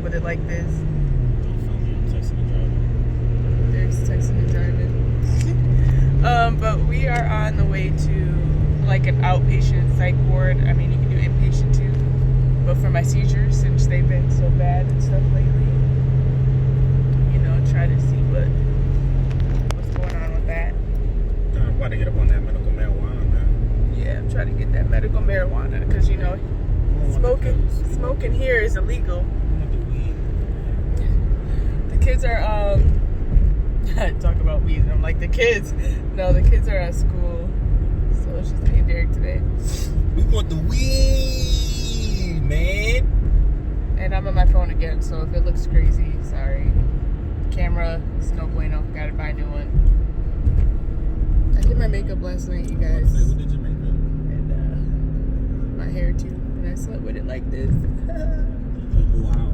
with it like this. Don't film me. I'm texting and driving. There's texting and driving. But we are on the way to like an outpatient psych ward. I mean, you can do inpatient too. But for my seizures, since they've been so bad and stuff lately, you know, try to see what's going on with that. I'm about to get up on that medical marijuana, man. Yeah, I'm trying to get that medical marijuana because, you know, smoking here is illegal. The kids are, talk about weed, and I'm like, the kids are at school. So it's just me and Derek today. We want the weed, man. And I'm on my phone again, so if it looks crazy, sorry. Camera, it's no bueno. Gotta buy a new one. I did my makeup last night, you guys. Who did your makeup? And my hair too. And I slept with it like this. Wow.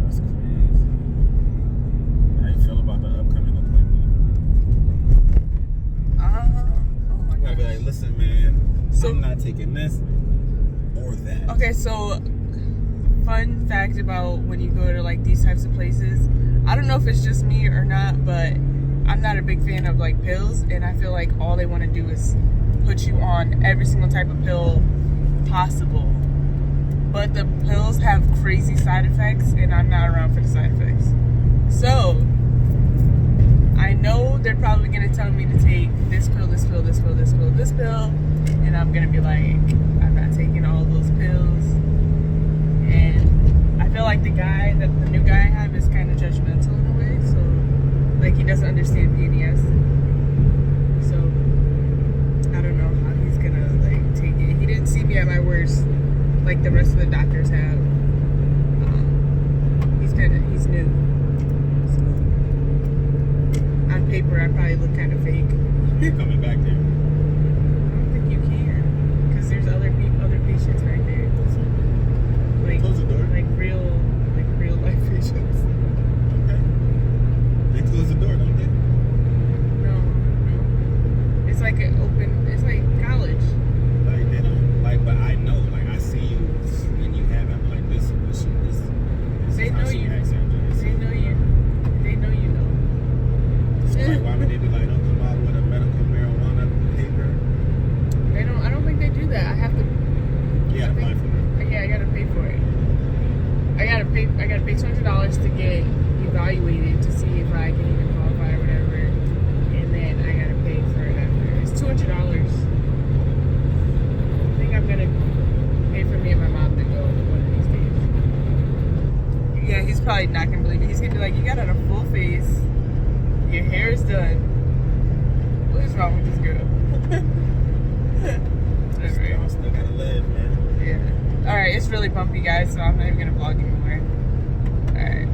That's crazy. How you feel about the upcoming appointment? Oh my You gotta be gosh. like, listen, man. So- I'm not taking this or that. Okay, so fun fact about when you go to like these types of places, I don't know if it's just me or not, but I'm not a big fan of like pills, and I feel like all they want to do is put you on every single type of pill possible. But the pills have crazy side effects, and I'm not around for the side effects. So I know they're probably gonna tell me to take this pill, this pill, this pill, this pill, this pill, and I'm gonna be like, I'm not taking all those pills. And I feel like the new guy I have is kind of judgmental in a way, so like he doesn't understand PNES. So I don't know how he's gonna like take it. He didn't see me at my worst like the rest of the doctors have. He's new. So on paper I probably look kind of fake. You're coming back there. I don't think you can, because there's other patients right there. Like, Close the door. like real life patients. Okay. They close the door, don't they? No. It's like an open. It's like college. Like they don't like, but I know, like I see you and you have it. I'm like this. They is how know she you. acts after this. They know you. They know you know. So like, why would they be like, don't come out with a medical marijuana paper? They don't. I don't think they do that. I have to. You gotta apply for it. Yeah, I gotta pay for it. I gotta pay $200 to get evaluated to see if I can even qualify or whatever, and then I gotta pay for it after. It's $200. I think I'm gonna pay for me and my mom to go one of these days. Yeah, he's probably not gonna believe it. He's gonna be like, "You got on a full face. Your hair is done. What is wrong with this girl?" I still gotta live, man. Yeah. Alright, it's really bumpy, guys, so I'm not even gonna vlog anymore. Alright.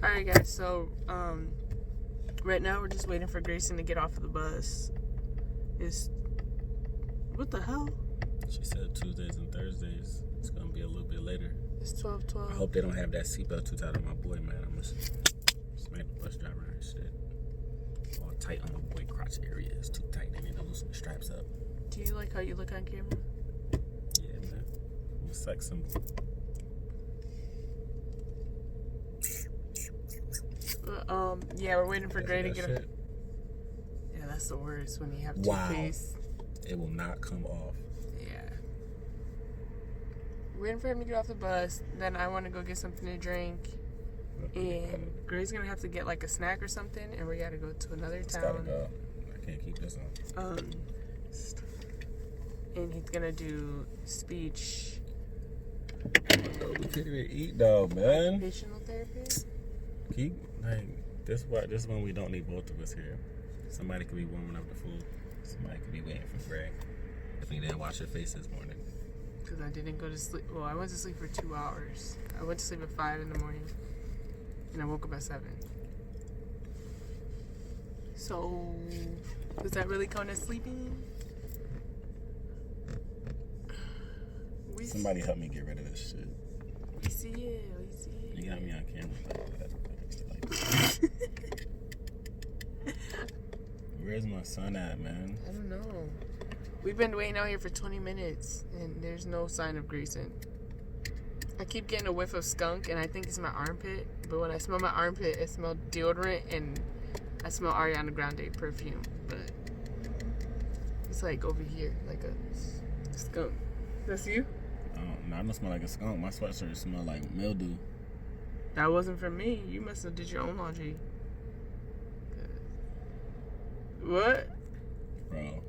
Alright guys, so right now we're just waiting for Grayson to get off of the bus. What the hell? She said Tuesdays and Thursdays. It's gonna be a little bit later. It's 12:12. I hope they don't have that seatbelt too tight on my boy, man. I'm gonna smack the bus driver and shit. All tight on my boy crotch area. It's too tight. I need to loosen the straps up. Do you like how you look on camera? Yeah, man. You sex symbol. Yeah, we're waiting for Gray to That get a... shit. Yeah, that's the worst when you have Wow. toothpaste. It will not come off. Yeah. We're waiting for him to get off the bus. Then I want to go get something to drink. And Gray's going to have to get like a snack or something. And we got to go to another It's gotta town. go. I can't keep this on. And he's going to do speech. We can't even eat though, man. Occupational therapy. Keep this one we don't need both of us here. Somebody could be warming up the food. Somebody could be waiting for Greg. If he didn't wash your face this morning. Because I didn't go to sleep. Well, I went to sleep for 2 hours. I went to sleep at 5 in the morning. And I woke up at 7. So, does that really count as sleeping? Somebody help me get rid of this shit. We see it. We see it. You got me on camera like that. Where's my son at, man? I don't know. We've been waiting out here for 20 minutes, and there's no sign of Grayson. I keep getting a whiff of skunk, and I think it's my armpit. But when I smell my armpit, it smells deodorant, and I smell Ariana Grande perfume. But it's like over here, like a skunk. That's you? I don't smell like a skunk. My sweatshirt smell like mildew. That wasn't for me. You must have did your own laundry. What? Bro.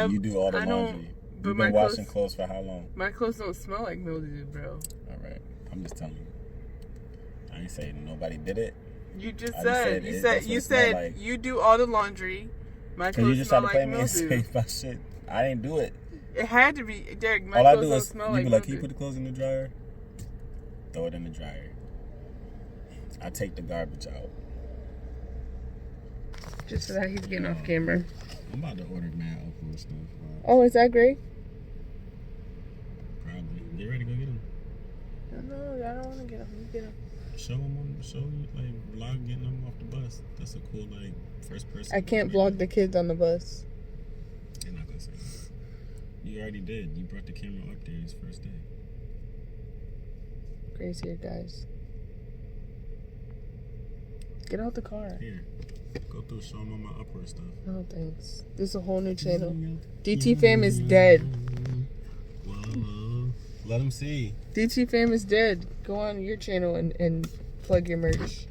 You do all the laundry. You've been washing clothes for how long? My clothes don't smell like mildew, bro. Alright. I'm just telling you. I ain't saying nobody did it. You just said. You said like. You do all the laundry. My clothes smell like mildew. You just tried to play me and say my shit. I didn't do it. It had to be. Derek, my clothes don't smell like mildew. You be like, can you put the clothes in the dryer? Throw it in the dryer. I take the garbage out. Just so that he's getting off camera. I'm about to order mad Oprah stuff. Oh, is that great? Probably. Get ready to go get him. No, I don't want to get him. You get him. Show you, like, vlog getting them off the bus. That's a cool, like, first person. I can't vlog the kids on the bus. They're not going to say that. You already did. You brought the camera up there his first day. Gray's here, guys. Get out the car. Here. Go through, show them all my upward stuff. No, thanks. This is a whole new channel. DT Fam is dead. Whoa. Let them see. DT Fam is dead. Go on your channel and plug your merch.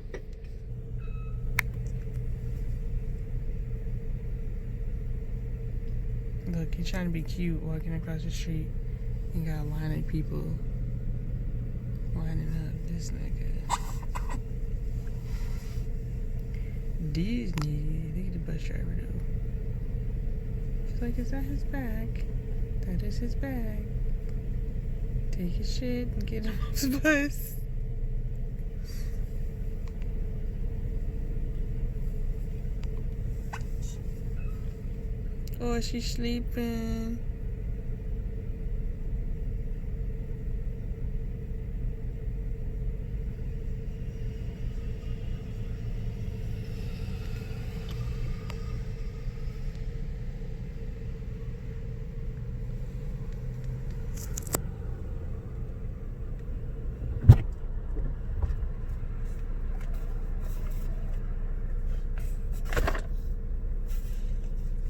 Look, you're trying to be cute walking across the street. You got a line of people lining up. This nigga. Disney. Look at the bus driver though. She's like, is that his bag? That is his bag. Take his shit and get off the bus. Oh, she's sleeping.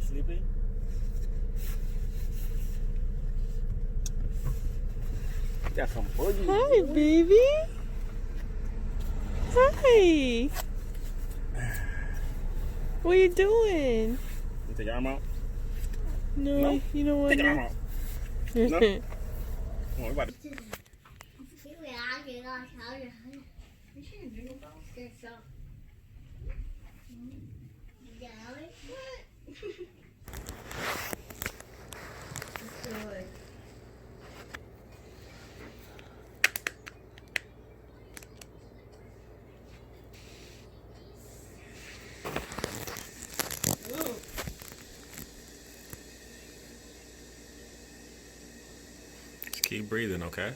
Sleepy? Got some boogies. Hi, baby. Hi. What are you doing? You take your arm out? No, you don't want to. Take your arm out. No? Come on, we about to. Just keep breathing, okay?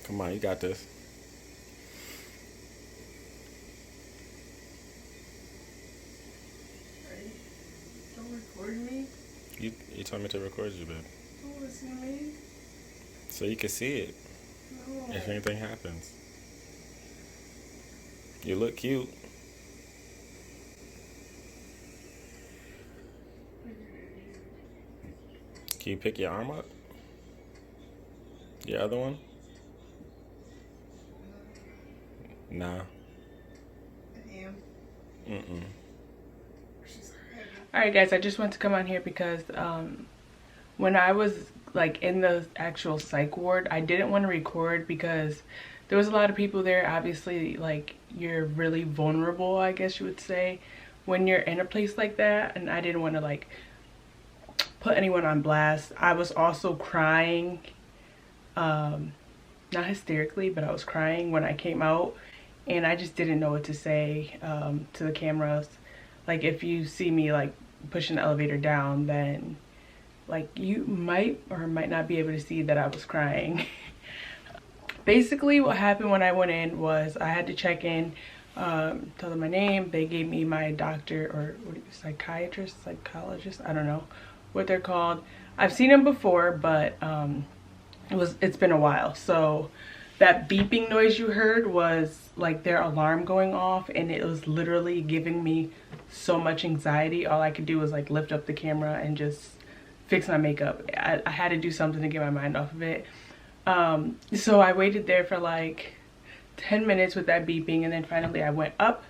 Come on, you got this. Don't record me. You told me to record you, babe. Don't listen to me. So you can see it No. if anything happens. You look cute. Can you pick your arm up? Your other one? Nah. I am. Mm-mm. Alright guys, I just want to come on here because when I was like in the actual psych ward, I didn't want to record because there was a lot of people there. Obviously, like, you're really vulnerable, I guess you would say, when you're in a place like that, and I didn't want to like put anyone on blast. I was also crying, not hysterically, but I was crying when I came out, and I just didn't know what to say to the cameras. Like, if you see me like pushing the elevator down, then like you might or might not be able to see that I was crying. Basically what happened when I went in was I had to check in, tell them my name. They gave me my doctor, or what, psychiatrist, psychologist, I don't know what they're called. I've seen them before, but it's been a while. So that beeping noise you heard was like their alarm going off, and it was literally giving me so much anxiety. All I could do was like lift up the camera and just fix my makeup. I had to do something to get my mind off of it. So I waited there for like 10 minutes with that beeping, and then finally I went up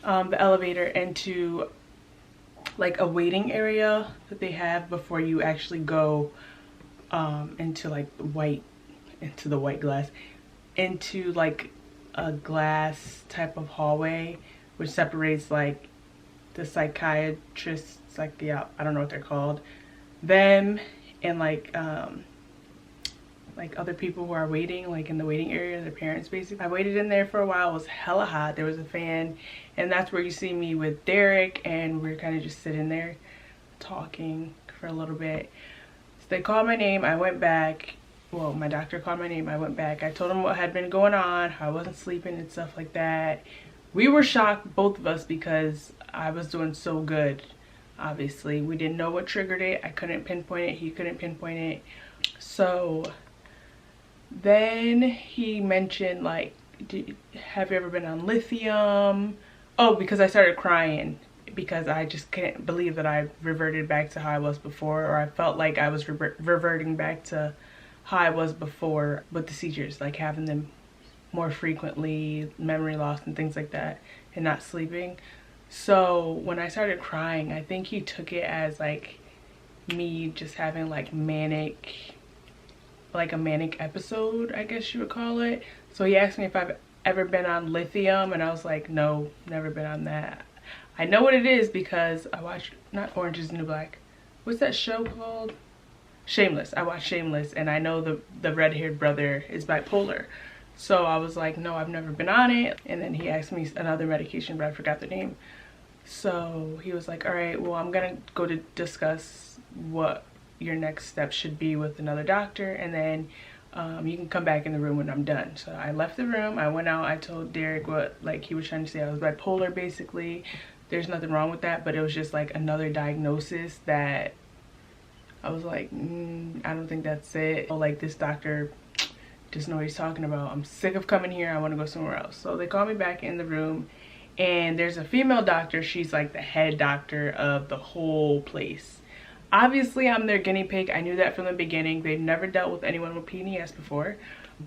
the elevator into like a waiting area that they have before you actually go into like the white glass, into like a glass type of hallway which separates like the psychiatrists, yeah, I don't know what they're called, them and like other people who are waiting, like in the waiting area, their parents basically. I waited in there for a while. It was hella hot. There was a fan, and that's where you see me with Derek, and we're kind of just sitting there talking for a little bit. So they called my name. I went back. Well, my doctor called my name. I went back. I told him what had been going on, how I wasn't sleeping and stuff like that. We were shocked, both of us, because I was doing so good. Obviously, we didn't know what triggered it. I couldn't pinpoint it. He couldn't pinpoint it. So then he mentioned, like, have you ever been on lithium? Oh, because I started crying because I just can't believe that I reverted back to how I was before, or I felt like I was reverting back to how I was before with the seizures, like having them more frequently, memory loss and things like that, and not sleeping. So when I started crying, I think he took it as like me just having like a manic episode, I guess you would call it. So he asked me if I've ever been on lithium, and I was like, no, never been on that. I know what it is because I watched, not Orange is the New Black, what's that show called? Shameless. I watched Shameless, and I know the red-haired brother is bipolar. So I was like, no, I've never been on it. And then he asked me another medication, but I forgot the name. So he was like, all right, well, I'm gonna go to discuss what your next step should be with another doctor, and then you can come back in the room when I'm done. So I left the room. I went out. I told Derek what, like, he was trying to say I was bipolar, basically. There's nothing wrong with that, but it was just like another diagnosis that I was like, I don't think that's it. Like, this doctor doesn't know what he's talking about. I'm sick of coming here. I want to go somewhere else. So they called me back in the room, and there's a female doctor. She's like the head doctor of the whole place. Obviously, I'm their guinea pig. I knew that from the beginning. They've never dealt with anyone with PNES before.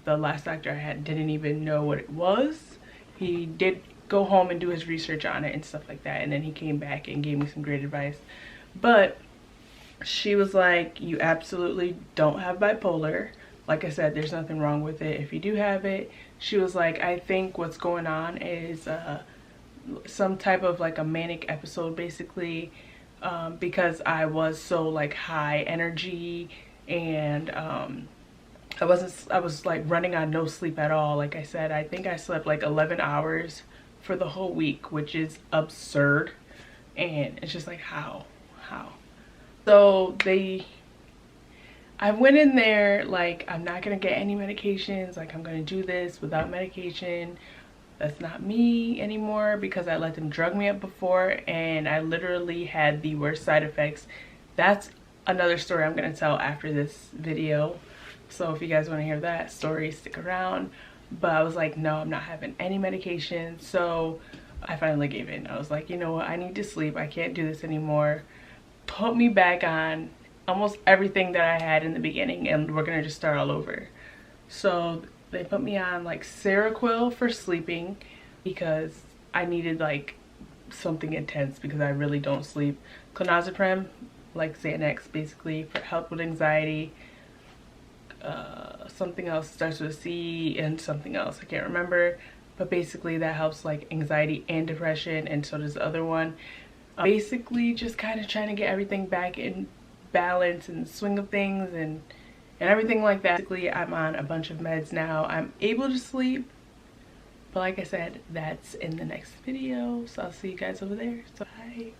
The last doctor I had didn't even know what it was. He did go home and do his research on it and stuff like that, and then he came back and gave me some great advice. But she was like, you absolutely don't have bipolar. Like I said, there's nothing wrong with it if you do have it. She was like, I think what's going on is some type of like a manic episode, basically, because I was so like high energy, and I was like running on no sleep at all. Like I said, I think I slept like 11 hours for the whole week, which is absurd. And it's just like, how? So I went in there like, I'm not gonna get any medications, like I'm gonna do this without medication. That's not me anymore, because I let them drug me up before and I literally had the worst side effects. That's another story I'm gonna tell after this video. So if you guys want to hear that story, stick around. But I was like, no, I'm not having any medication. So I finally gave in. I was like, you know what, I need to sleep. I can't do this anymore. Put me back on almost everything that I had in the beginning and we're gonna just start all over. So they put me on like Seroquel for sleeping because I needed like something intense because I really don't sleep. Clonazepam, like Xanax, basically for help with anxiety. Something else starts with a C and something else, I can't remember, but basically that helps like anxiety and depression, and so does the other one. Basically just kind of trying to get everything back in balance and swing of things and everything like that. Basically I'm on a bunch of meds now. I'm able to sleep, but like I said, that's in the next video, so I'll see you guys over there. So bye.